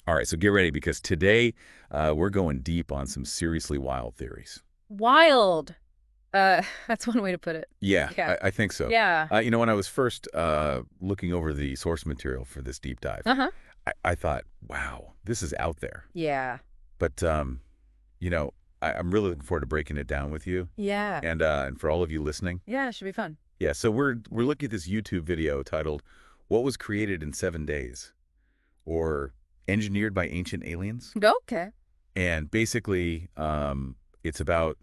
All right, so get ready because today we're going deep on some seriously wild theories. Wild. That's one way to put it. Yeah, Yeah. I think so. Yeah. When I was first looking over the source material for this deep dive, Uh-huh. I thought, wow, this is out there. Yeah. But, you know, I'm really looking forward to breaking it down with you Yeah. and for all of you listening. Yeah, it should be fun. Yeah, so we're looking at this YouTube video titled, What Was Created in 7 Days? Or Engineered by Ancient Aliens? Okay. And basically, it's about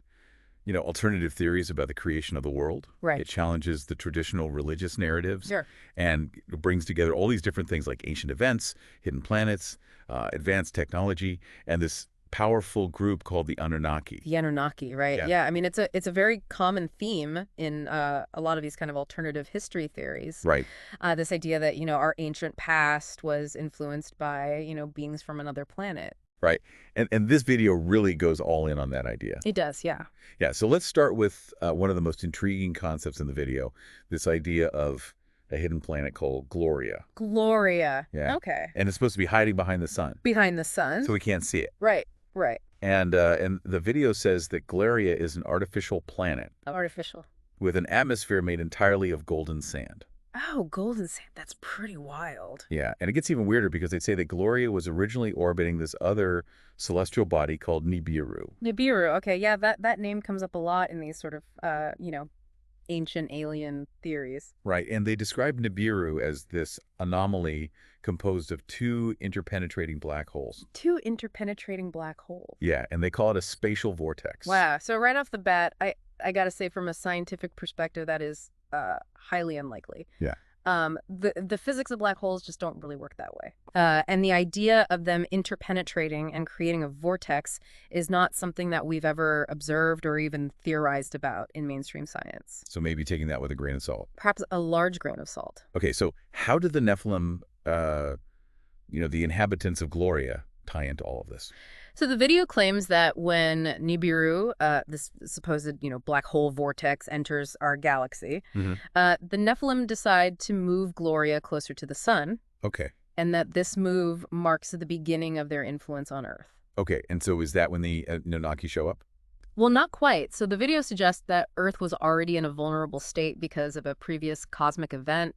alternative theories about the creation of the world. Right. It challenges the traditional religious narratives Sure. and it brings together all these different things like ancient events, hidden planets, advanced technology, and this powerful group called the Anunnaki. The Anunnaki, right? Yeah, Yeah. I mean, it's a very common theme in a lot of these kind of alternative history theories. right, This idea that, our ancient past was influenced by, beings from another planet. right. And this video really goes all in on that idea. It does, yeah. Yeah, so let's start with one of the most intriguing concepts in the video, this idea of a hidden planet called Gloria. Gloria. Yeah. Okay. And it's supposed to be hiding behind the sun, Behind the sun. so we can't see it. Right. Right. And the video says that Gloria is an artificial planet Artificial. with an atmosphere made entirely of golden sand. Oh, golden sand. That's pretty wild. Yeah, and it gets even weirder because they say that Gloria was originally orbiting this other celestial body called Nibiru. Nibiru. Okay, yeah, that name comes up a lot in these sort of ancient alien theories. Right, and they describe Nibiru as this anomaly composed of two interpenetrating black holes. Two interpenetrating black holes. Yeah, and they call it a spatial vortex. Wow. So right off the bat, I gotta say, from a scientific perspective, that is highly unlikely. Yeah. The physics of black holes just don't really work that way. And the idea of them interpenetrating and creating a vortex is not something that we've ever observed or even theorized about in mainstream science. So maybe taking that with a grain of salt. Perhaps a large grain of salt. Okay, so how did the Nephilim, the inhabitants of Gloria, tie into all of this? So the video claims that when Nibiru, this supposed, black hole vortex, enters our galaxy, Mm-hmm. the Nephilim decide to move Gloria closer to the sun, Okay. and that this move marks the beginning of their influence on Earth. Okay, and so is that when the Anunnaki show up? Well, not quite. So the video suggests that Earth was already in a vulnerable state because of a previous cosmic event,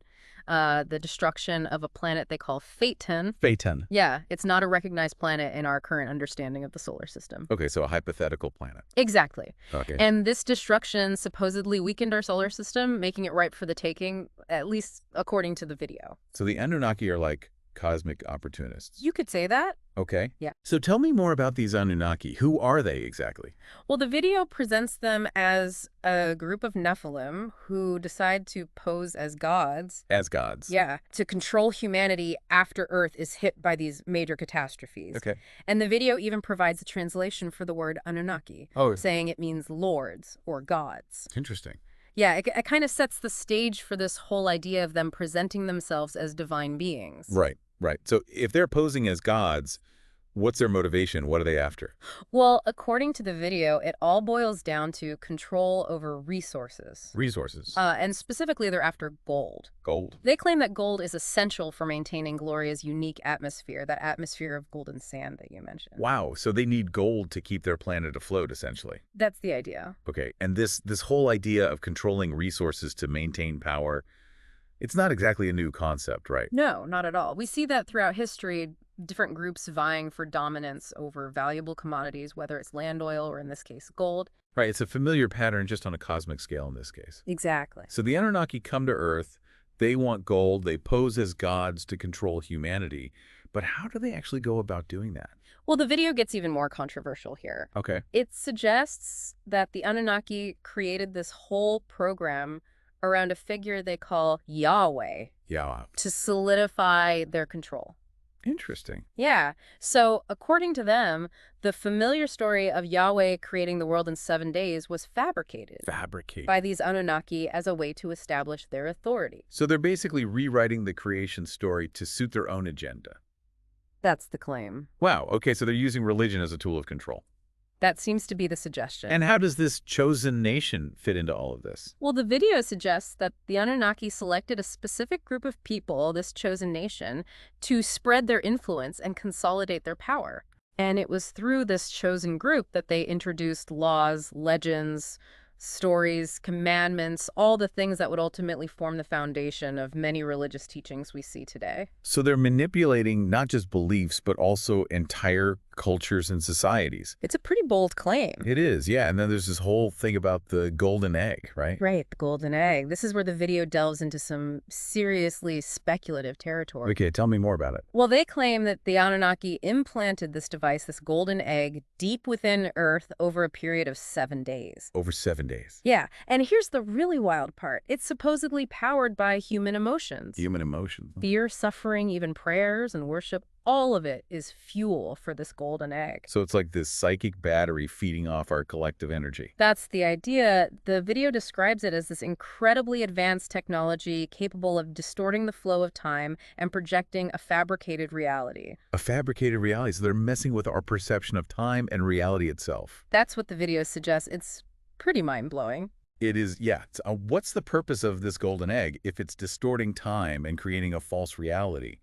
the destruction of a planet they call Phaeton. Phaeton. Yeah, it's not a recognized planet in our current understanding of the solar system. Okay, so a hypothetical planet. Exactly. Okay. And this destruction supposedly weakened our solar system, making it ripe for the taking, at least according to the video. So the Anunnaki are like cosmic opportunists. You could say that. Okay. Yeah. So tell me more about these Anunnaki. Who are they exactly? Well, the video presents them as a group of Nephilim who decide to pose as gods. As gods. Yeah, to control humanity after Earth is hit by these major catastrophes. Okay. And the video even provides a translation for the word Anunnaki, Oh, saying it means lords or gods. interesting. Yeah, it kind of sets the stage for this whole idea of them presenting themselves as divine beings. Right, right. So if they're posing as gods, what's their motivation? What are they after? Well, according to the video, it all boils down to control over resources. Resources. And specifically, they're after gold. Gold. They claim that gold is essential for maintaining Gloria's unique atmosphere, that atmosphere of golden sand that you mentioned. Wow. So they need gold to keep their planet afloat, essentially. That's the idea. Okay. And this whole idea of controlling resources to maintain power, it's not exactly a new concept, right? No, not at all. We see that throughout history, different groups vying for dominance over valuable commodities, whether it's land oil or, in this case, gold. Right. It's a familiar pattern just on a cosmic scale in this case. Exactly. So the Anunnaki come to Earth. They want gold. They pose as gods to control humanity. But how do they actually go about doing that? Well, the video gets even more controversial here. Okay. It suggests that the Anunnaki created this whole program around a figure they call Yahweh Yeah. to solidify their control. Interesting. Yeah. So according to them, the familiar story of Yahweh creating the world in 7 days was fabricated Fabricate. by these Anunnaki as a way to establish their authority. So they're basically rewriting the creation story to suit their own agenda. That's the claim. Wow. Okay. So they're using religion as a tool of control. That seems to be the suggestion. And how does this chosen nation fit into all of this? Well, the video suggests that the Anunnaki selected a specific group of people, this chosen nation, to spread their influence and consolidate their power. And it was through this chosen group that they introduced laws, legends, stories, commandments, all the things that would ultimately form the foundation of many religious teachings we see today. So they're manipulating not just beliefs, but also entire cultures and societies. It's a pretty bold claim. It is, yeah. And then there's this whole thing about the golden egg, right? Right, the golden egg. This is where the video delves into some seriously speculative territory. Okay, tell me more about it. Well, they claim that the Anunnaki implanted this device, this golden egg, deep within Earth over a period of 7 days. Over 7 days. Yeah, and here's the really wild part. It's supposedly powered by human emotions. Human emotion. Fear, suffering, even prayers and worship, all of it is fuel for this golden egg. So it's like this psychic battery feeding off our collective energy. That's the idea. The video describes it as this incredibly advanced technology capable of distorting the flow of time and projecting a fabricated reality. A fabricated reality. So they're messing with our perception of time and reality itself. That's what the video suggests. It's pretty mind-blowing. It is, yeah. What's the purpose of this golden egg if it's distorting time and creating a false reality?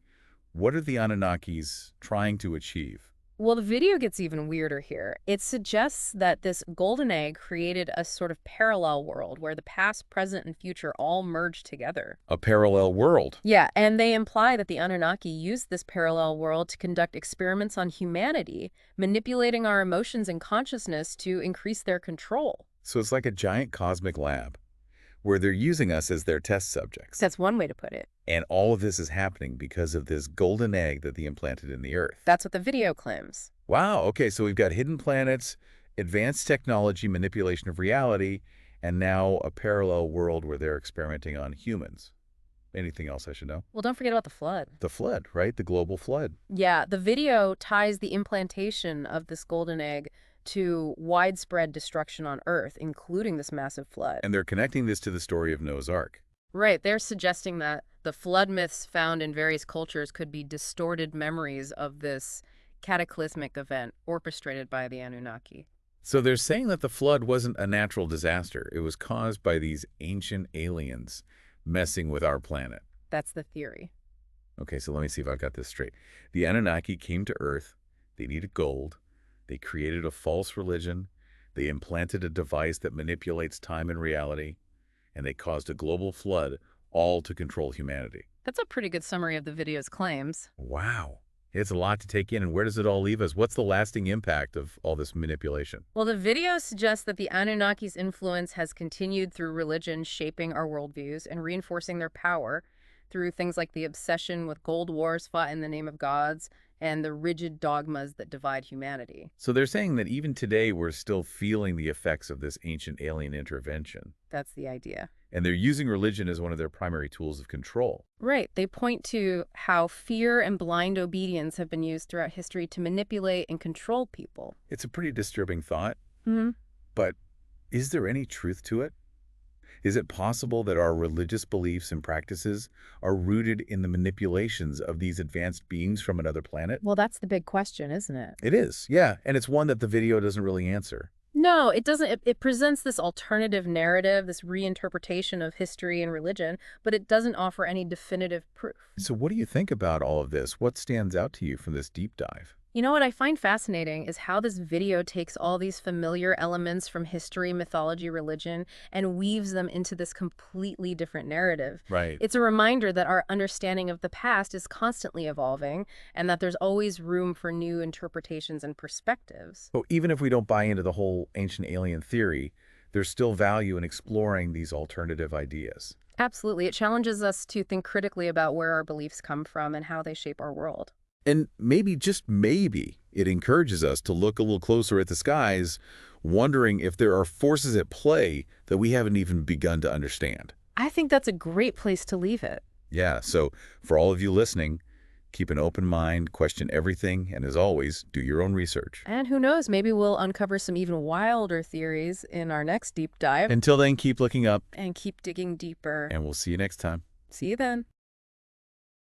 What are the Anunnakis trying to achieve? Well, the video gets even weirder here. It suggests that this golden egg created a sort of parallel world where the past, present, and future all merge together. A parallel world. Yeah, and they imply that the Anunnaki used this parallel world to conduct experiments on humanity, manipulating our emotions and consciousness to increase their control. So it's like a giant cosmic lab where they're using us as their test subjects. That's one way to put it. And all of this is happening because of this golden egg that they implanted in the Earth. That's what the video claims. Wow, okay, so we've got hidden planets, advanced technology, manipulation of reality, and now a parallel world where they're experimenting on humans. Anything else I should know? Well, don't forget about the flood. The flood, right? The global flood. Yeah, the video ties the implantation of this golden egg to widespread destruction on Earth, including this massive flood. And they're connecting this to the story of Noah's Ark. Right, they're suggesting that the flood myths found in various cultures could be distorted memories of this cataclysmic event orchestrated by the Anunnaki. So they're saying that the flood wasn't a natural disaster. It was caused by these ancient aliens messing with our planet. That's the theory. Okay, so let me see if I've got this straight. The Anunnaki came to Earth. They needed gold. They created a false religion. They implanted a device that manipulates time and reality. And they caused a global flood, all to control humanity. That's a pretty good summary of the video's claims. Wow. It's a lot to take in. And where does it all leave us? What's the lasting impact of all this manipulation? Well, the video suggests that the Anunnaki's influence has continued through religion, shaping our worldviews and reinforcing their power through things like the obsession with gold wars fought in the name of gods and the rigid dogmas that divide humanity. So they're saying that even today we're still feeling the effects of this ancient alien intervention. That's the idea. And they're using religion as one of their primary tools of control. Right. They point to how fear and blind obedience have been used throughout history to manipulate and control people. It's a pretty disturbing thought, Mm-hmm. but is there any truth to it? Is it possible that our religious beliefs and practices are rooted in the manipulations of these advanced beings from another planet? Well, that's the big question, isn't it? It is, yeah, and it's one that the video doesn't really answer. No, it doesn't. It presents this alternative narrative, this reinterpretation of history and religion, but it doesn't offer any definitive proof. So what do you think about all of this? What stands out to you from this deep dive? You know what I find fascinating is how this video takes all these familiar elements from history, mythology, religion, and weaves them into this completely different narrative. Right. It's a reminder that our understanding of the past is constantly evolving and that there's always room for new interpretations and perspectives. So even if we don't buy into the whole ancient alien theory, there's still value in exploring these alternative ideas. Absolutely. It challenges us to think critically about where our beliefs come from and how they shape our world. And maybe, just maybe, it encourages us to look a little closer at the skies, wondering if there are forces at play that we haven't even begun to understand. I think that's a great place to leave it. Yeah, so for all of you listening, keep an open mind, question everything, and as always, do your own research. And who knows, maybe we'll uncover some even wilder theories in our next deep dive. Until then, keep looking up, And keep digging deeper. and we'll see you next time. See you then.